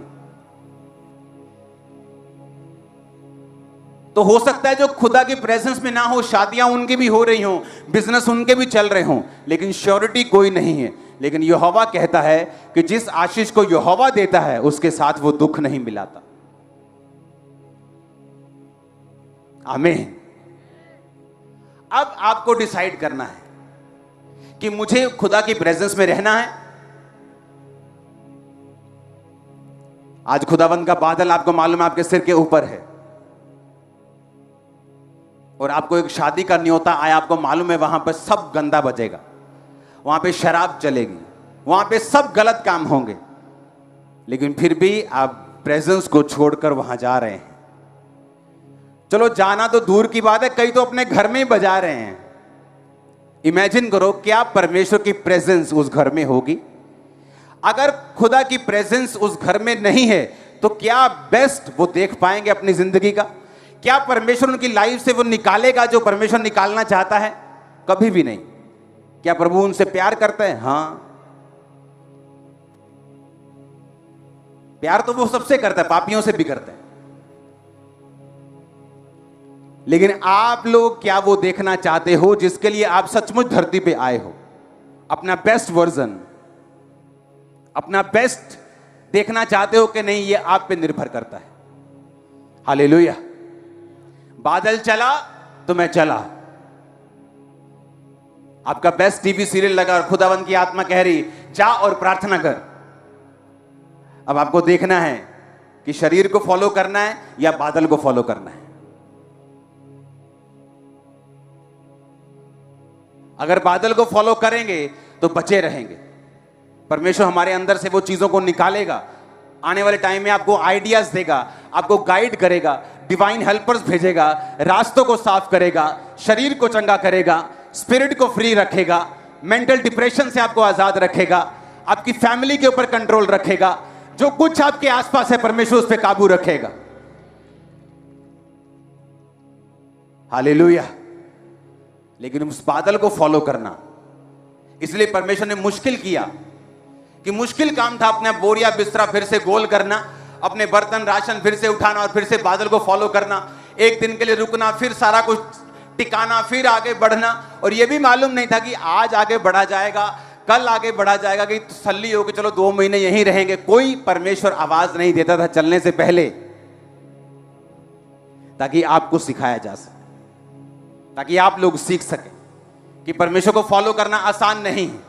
तो हो सकता है जो खुदा की प्रेजेंस में ना हो, शादियां उनकी भी हो रही हों, बिजनेस उनके भी चल रहे हों, लेकिन श्योरिटी कोई नहीं है। लेकिन यहोवा कहता है कि जिस आशीष को यहोवा देता है उसके साथ वो दुख नहीं मिलाता। आमीन। अब आपको डिसाइड करना है कि मुझे खुदा की प्रेजेंस में रहना है। आज खुदावंद का बादल आपको मालूम है आपके सिर के ऊपर है, और आपको एक शादी का न्योता आया, आपको मालूम है वहां पर सब गंदा बजेगा, वहां पे शराब चलेगी, वहां पे सब गलत काम होंगे, लेकिन फिर भी आप प्रेजेंस को छोड़कर वहां जा रहे हैं। चलो जाना तो दूर की बात है, कई तो अपने घर में ही बजा रहे हैं। इमेजिन करो क्या परमेश्वर की प्रेजेंस उस घर में होगी। अगर खुदा की प्रेजेंस उस घर में नहीं है तो क्या बेस्ट वो देख पाएंगे अपनी जिंदगी का? क्या परमेश्वर उनकी लाइफ से वो निकालेगा जो परमेश्वर निकालना चाहता है? कभी भी नहीं। क्या प्रभु उनसे प्यार करते हैं? हाँ, प्यार तो वो सबसे करता है, पापियों से भी करते हैं। लेकिन आप लोग क्या वो देखना चाहते हो जिसके लिए आप सचमुच धरती पे आए हो? अपना बेस्ट वर्जन, अपना बेस्ट देखना चाहते हो कि नहीं? ये आप पे निर्भर करता है। हालेलुया। बादल चला तो मैं चला। आपका बेस्ट टीवी सीरियल लगा और खुदावंद की आत्मा कह रही जा और प्रार्थना कर। अब आपको देखना है कि शरीर को फॉलो करना है या बादल को फॉलो करना है। अगर बादल को फॉलो करेंगे तो बचे रहेंगे। परमेश्वर हमारे अंदर से वो चीजों को निकालेगा। आने वाले टाइम में आपको आइडियाज देगा, आपको गाइड करेगा, डिवाइन हेल्पर्स भेजेगा, रास्तों को साफ करेगा, शरीर को चंगा करेगा, स्पिरिट को फ्री रखेगा, मेंटल डिप्रेशन से आपको आजाद रखेगा, आपकी फैमिली के ऊपर कंट्रोल रखेगा। जो कुछ आपके आसपास है परमेश्वर उस पर काबू रखेगा। हालेलुया। लेकिन उस बादल को फॉलो करना, इसलिए परमेश्वर ने मुश्किल किया कि मुश्किल काम था अपना बोरिया बिस्तरा फिर से गोल करना, अपने बर्तन राशन फिर से उठाना और फिर से बादल को फॉलो करना, एक दिन के लिए रुकना, फिर सारा कुछ टिकाना, फिर आगे बढ़ना। और यह भी मालूम नहीं था कि आज आगे बढ़ा जाएगा, कल आगे बढ़ा जाएगा, कि तसल्ली हो कि चलो 2 महीने यहीं रहेंगे। कोई परमेश्वर आवाज नहीं देता था चलने से पहले, ताकि आपको सिखाया जा सके, ताकि आप लोग सीख सके कि परमेश्वर को फॉलो करना आसान नहीं है।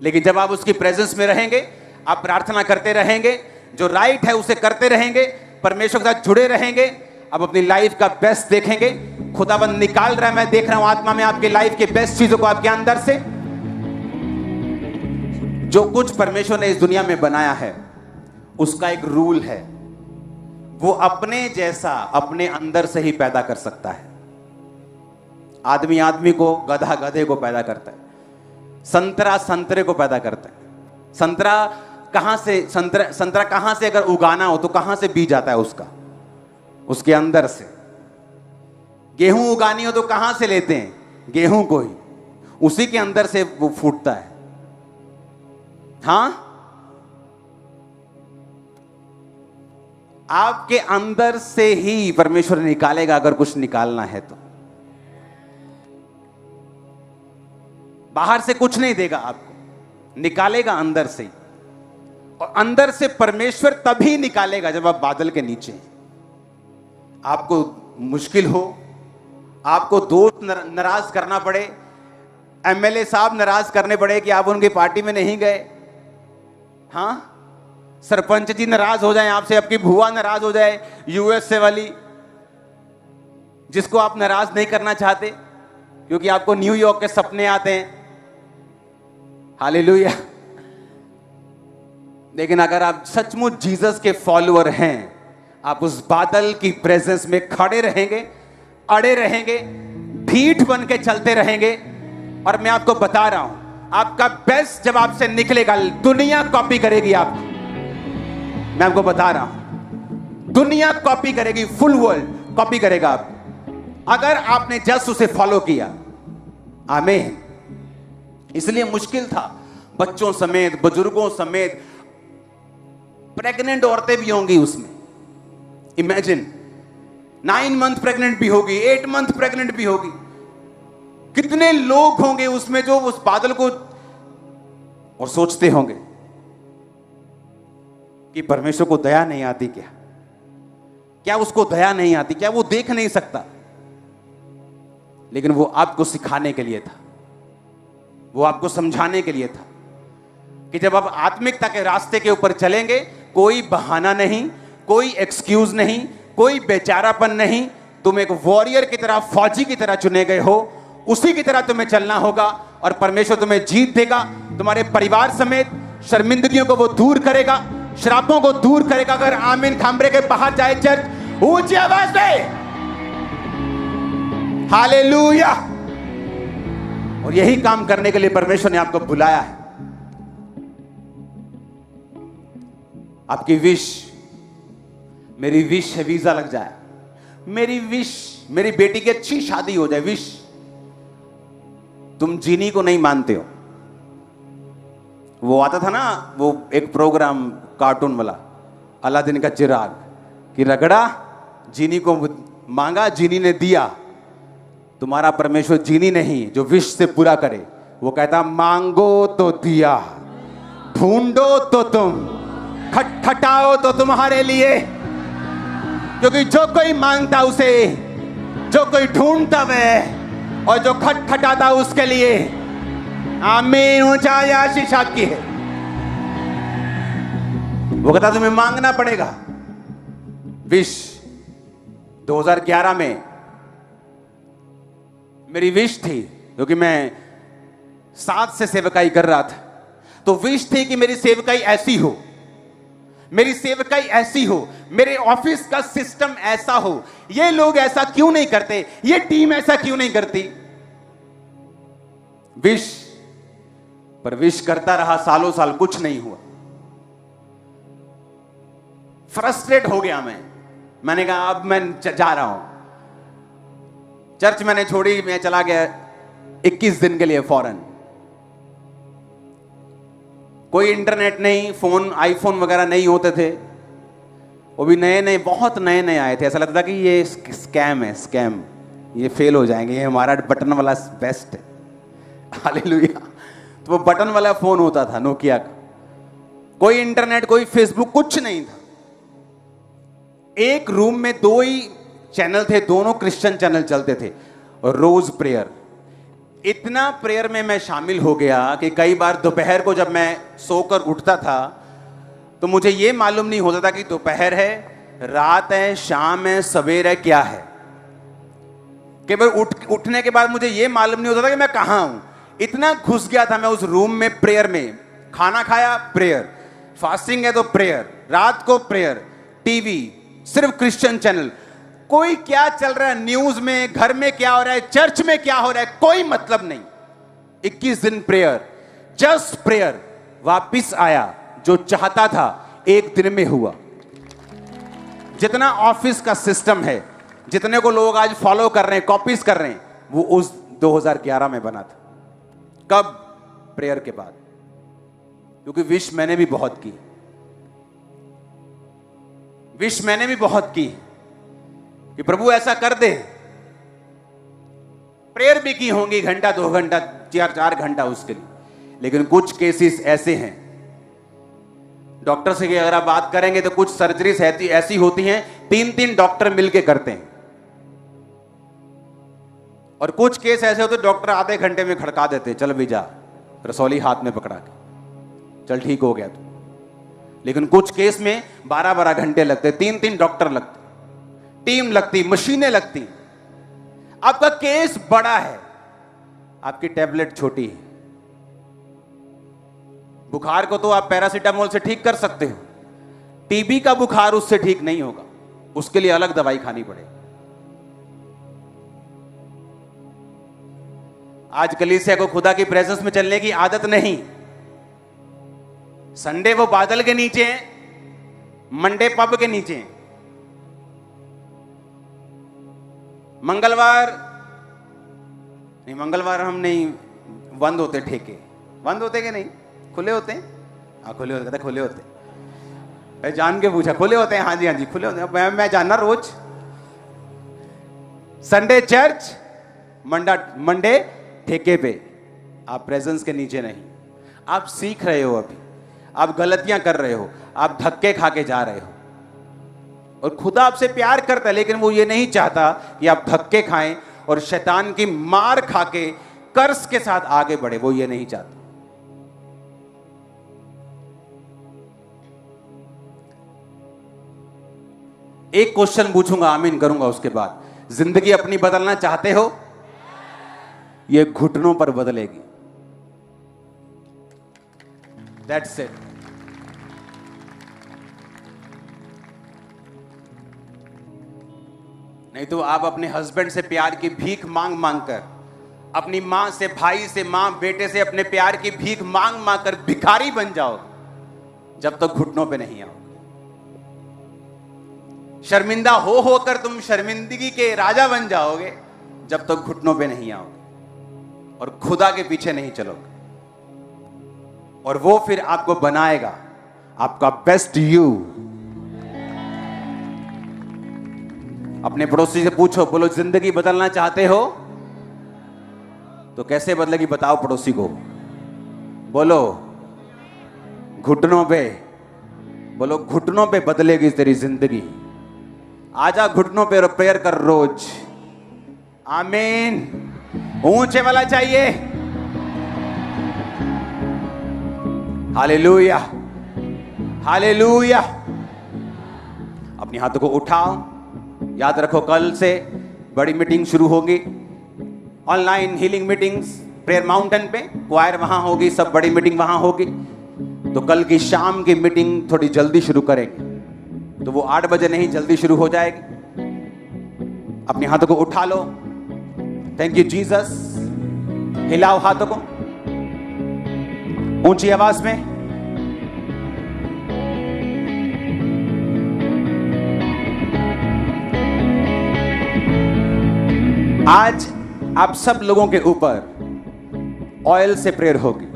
लेकिन जब आप उसकी प्रेजेंस में रहेंगे, आप प्रार्थना करते रहेंगे, जो राइट है उसे करते रहेंगे, परमेश्वर के साथ जुड़े रहेंगे, आप अपनी लाइफ का बेस्ट देखेंगे। खुदाबंद निकाल रहा है, मैं देख रहा हूं आत्मा में आपकी लाइफ के बेस्ट चीजों को आपके अंदर से। जो कुछ परमेश्वर ने इस दुनिया में बनाया है उसका एक रूल है, वो अपने जैसा अपने अंदर से ही पैदा कर सकता है। आदमी आदमी को, गधा गधे को पैदा करता है, संतरा संतरे को पैदा करता है। संतरा कहां से, संतरा कहां से अगर उगाना हो तो कहां से बीज आता है उसका? उसके अंदर से। गेहूं उगानी हो तो कहां से लेते हैं? गेहूं को ही, उसी के अंदर से वो फूटता है। हां, आपके अंदर से ही परमेश्वर निकालेगा अगर कुछ निकालना है तो। बाहर से कुछ नहीं देगा आपको, निकालेगा अंदर से ही। और अंदर से परमेश्वर तभी निकालेगा जब आप बादल के नीचे हैं। आपको मुश्किल हो, आपको दोस्त नाराज करना पड़े, एमएलए साहब नाराज करने पड़े कि आप उनकी पार्टी में नहीं गए, हां, सरपंच जी नाराज हो जाए आपसे, आपकी भुआ नाराज हो जाए, यूएसए वाली, जिसको आप नाराज नहीं करना चाहते क्योंकि आपको न्यूयॉर्क के सपने आते हैं। हालेलुया। लेकिन अगर आप सचमुच जीसस के फॉलोअर हैं, आप उस बादल की प्रेजेंस में खड़े रहेंगे, अड़े रहेंगे, ढीठ बन के चलते रहेंगे। और मैं आपको बता रहा हूं, आपका बेस्ट जब आपसे निकलेगा, दुनिया कॉपी करेगी आपको। मैं आपको बता रहा हूं, दुनिया कॉपी करेगी, फुल वर्ल्ड कॉपी करेगा आप, अगर आपने जस्ट उसे फॉलो किया। आमीन। इसलिए मुश्किल था, बच्चों समेत, बुजुर्गों समेत, प्रेग्नेंट औरतें भी होंगी उसमें। इमेजिन, 9 मंथ प्रेग्नेंट भी होगी, 8 मंथ प्रेग्नेंट भी होगी। कितने लोग होंगे उसमें जो उस बादल को और सोचते होंगे कि परमेश्वर को दया नहीं आती क्या? क्या उसको दया नहीं आती? क्या वो देख नहीं सकता? लेकिन वो आपको सिखाने के लिए था, वो आपको समझाने के लिए था कि जब आप आत्मिकता के रास्ते के ऊपर चलेंगे, कोई बहाना नहीं, कोई एक्सक्यूज नहीं, कोई बेचारापन नहीं। तुम एक वॉरियर की तरह, फौजी की तरह चुने गए हो, उसी की तरह तुम्हें चलना होगा और परमेश्वर तुम्हें जीत देगा। तुम्हारे परिवार समेत शर्मिंदगियों को वो दूर करेगा, श्रापों को दूर करेगा। अगर आमीन खामरे के बाहर जाए चर्च ऊंची आवाज में, हालेलुया। और यही काम करने के लिए परमेश्वर ने आपको बुलाया है। आपकी विश, मेरी विश है वीजा लग जाए, मेरी विश मेरी बेटी की अच्छी शादी हो जाए। विश, तुम जीनी को नहीं मानते हो। वो आता था ना, वो एक प्रोग्राम कार्टून वाला, अलादीन का चिराग, कि रगड़ा, जीनी को मांगा, जीनी ने दिया। तुम्हारा परमेश्वर जीनी नहीं जो विश से पूरा करे। वो कहता मांगो तो दिया, ढूंढो तो तुम, खटखटाओ तो तुम्हारे लिए। क्योंकि जो कोई मांगता उसे, जो कोई ढूंढता वह, और जो खटखटाता उसके लिए। आमीन। ऊंचाई आशीष आपकी है। वो कहता तुम्हें मांगना पड़ेगा। विश 2011 में मेरी विश थी, क्योंकि मैं 7 से सेवकाई कर रहा था, तो विश थी कि मेरी सेवकाई ऐसी हो, मेरी सेवकाई ऐसी हो, मेरे ऑफिस का सिस्टम ऐसा हो। ये लोग ऐसा क्यों नहीं करते, ये टीम ऐसा क्यों नहीं करती। विश पर विश करता रहा, सालों साल कुछ नहीं हुआ। फ्रस्ट्रेट हो गया मैंने कहा अब मैं जा रहा हूं। चर्च मैंने छोड़ी, मैं चला गया 21 दिन के लिए फॉरेन। कोई इंटरनेट नहीं, फोन आईफोन वगैरह नहीं होते थे, वो भी नए नए, बहुत नए नए आए थे। ऐसा लगता था कि ये स्कैम है, स्कैम, ये फेल हो जाएंगे, ये हमारा बटन वाला बेस्ट है। हालेलुया। तो वो बटन वाला फोन होता था नोकिया का, कोई इंटरनेट, कोई फेसबुक, कुछ नहीं था। एक रूम में 2 ही चैनल थे, दोनों क्रिश्चियन चैनल चलते थे, और रोज प्रेयर। इतना प्रेयर में मैं शामिल हो गया कि कई बार दोपहर को जब मैं सोकर उठता था तो मुझे यह मालूम नहीं होता था कि दोपहर है, रात है, शाम है, सवेर है, क्या है। केवल उठने के बाद मुझे यह मालूम नहीं होता था कि मैं कहां हूं। इतना घुस गया था मैं उस रूम में प्रेयर में। खाना खाया, प्रेयर, फास्टिंग है तो प्रेयर, रात को प्रेयर, टीवी सिर्फ क्रिश्चियन चैनल, कोई क्या चल रहा है न्यूज में, घर में क्या हो रहा है, चर्च में क्या हो रहा है, कोई मतलब नहीं। 21 दिन प्रेयर, जस्ट प्रेयर। वापिस आया, जो चाहता था 1 दिन में हुआ। जितना ऑफिस का सिस्टम है, जितने को लोग आज फॉलो कर रहे हैं, कॉपीज कर रहे हैं, वो उस 2011 में बना था। कब? प्रेयर के बाद। क्योंकि विश मैंने भी बहुत की, विश मैंने भी बहुत की कि प्रभु ऐसा कर दे। प्रेयर भी की होंगी, घंटा 2 घंटा 4 घंटा उसके लिए। लेकिन कुछ केसेस ऐसे हैं, डॉक्टर से अगर आप बात करेंगे तो कुछ सर्जरीज ऐसी होती हैं 3-3 डॉक्टर मिलके करते हैं, और कुछ केस ऐसे होते डॉक्टर आधे घंटे में खड़का देते, चल भी जा, रसौली हाथ में पकड़ा के, चल ठीक हो गया तू। लेकिन कुछ केस में 12-12 घंटे लगते, 3-3 डॉक्टर लगते, टीम लगती, मशीनें लगती। आपका केस बड़ा है, आपकी टैबलेट छोटी है। बुखार को तो आप पैरासीटामोल से ठीक कर सकते हो, टीबी का बुखार उससे ठीक नहीं होगा, उसके लिए अलग दवाई खानी पड़ेगी। आज कलीसिया को खुदा की प्रेजेंस में चलने की आदत नहीं। संडे वो बादल के नीचे हैं, मंडे पब के नीचे हैं, मंगलवार नहीं, मंगलवार हम नहीं, बंद होते ठेके, बंद होते कि नहीं, खुले होते हैं? हाँ खुले होते, कहते खुले होते। मैं जान के पूछा, खुले होते हैं? हाँ जी हाँ जी खुले होते हैं। मैं जानना रोज। संडे चर्च, मंडे ठेके पे। आप प्रेजेंस के नीचे नहीं। आप सीख रहे हो, अभी आप गलतियां कर रहे हो, आप धक्के खा के जा रहे हो, और खुदा आपसे प्यार करता है, लेकिन वो ये नहीं चाहता कि आप धक्के खाएं और शैतान की मार खा के कर्ज के साथ आगे बढ़े। वो ये नहीं चाहता। एक क्वेश्चन पूछूंगा, आमीन करूंगा, उसके बाद जिंदगी अपनी बदलना चाहते हो? ये घुटनों पर बदलेगी। That's it. नहीं तो आप अपने हस्बैंड से प्यार की भीख मांग मांग कर, अपनी मां से, भाई से, मां बेटे से अपने प्यार की भीख मांग मांग कर भिखारी बन जाओगे जब तक घुटनों पे नहीं आओ। शर्मिंदा हो होकर तुम शर्मिंदगी के राजा बन जाओगे जब तक घुटनों पे नहीं आओगे और खुदा के पीछे नहीं चलोगे। और वो फिर आपको बनाएगा आपका बेस्ट यू। अपने पड़ोसी से पूछो, बोलो जिंदगी बदलना चाहते हो? तो कैसे बदलेगी बताओ पड़ोसी को। बोलो घुटनों पे, बोलो घुटनों पे बदलेगी तेरी जिंदगी। आजा घुटनों पे प्रेयर कर रोज। आमीन। ऊंचे वाला चाहिए। Hallelujah, hallelujah. अपने हाथों को उठाओ। याद रखो कल से बड़ी मीटिंग शुरू होगी, online healing meetings prayer mountain पे, क्वायर वहां होगी, सब बड़ी मीटिंग वहां होगी। तो कल की शाम की मीटिंग थोड़ी जल्दी शुरू करेंगे, तो वो 8 बजे नहीं, जल्दी शुरू हो जाएगी। अपने हाथों को उठा लो। Thank you Jesus. हिलाओ हाथों को ऊंची आवाज में। आज आप सब लोगों के ऊपर ऑयल से प्रेयर होगी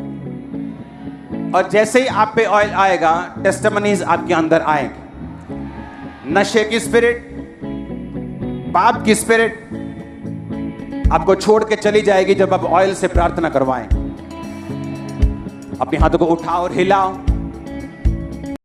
और जैसे ही आप पे ऑयल आएगा टेस्टिमनीज आपके अंदर आएंगे। नशे की स्पिरिट, पाप की स्पिरिट आपको छोड़ के चली जाएगी जब आप ऑयल से प्रार्थना करवाएं। अपने हाथों को उठाओ और हिलाओ।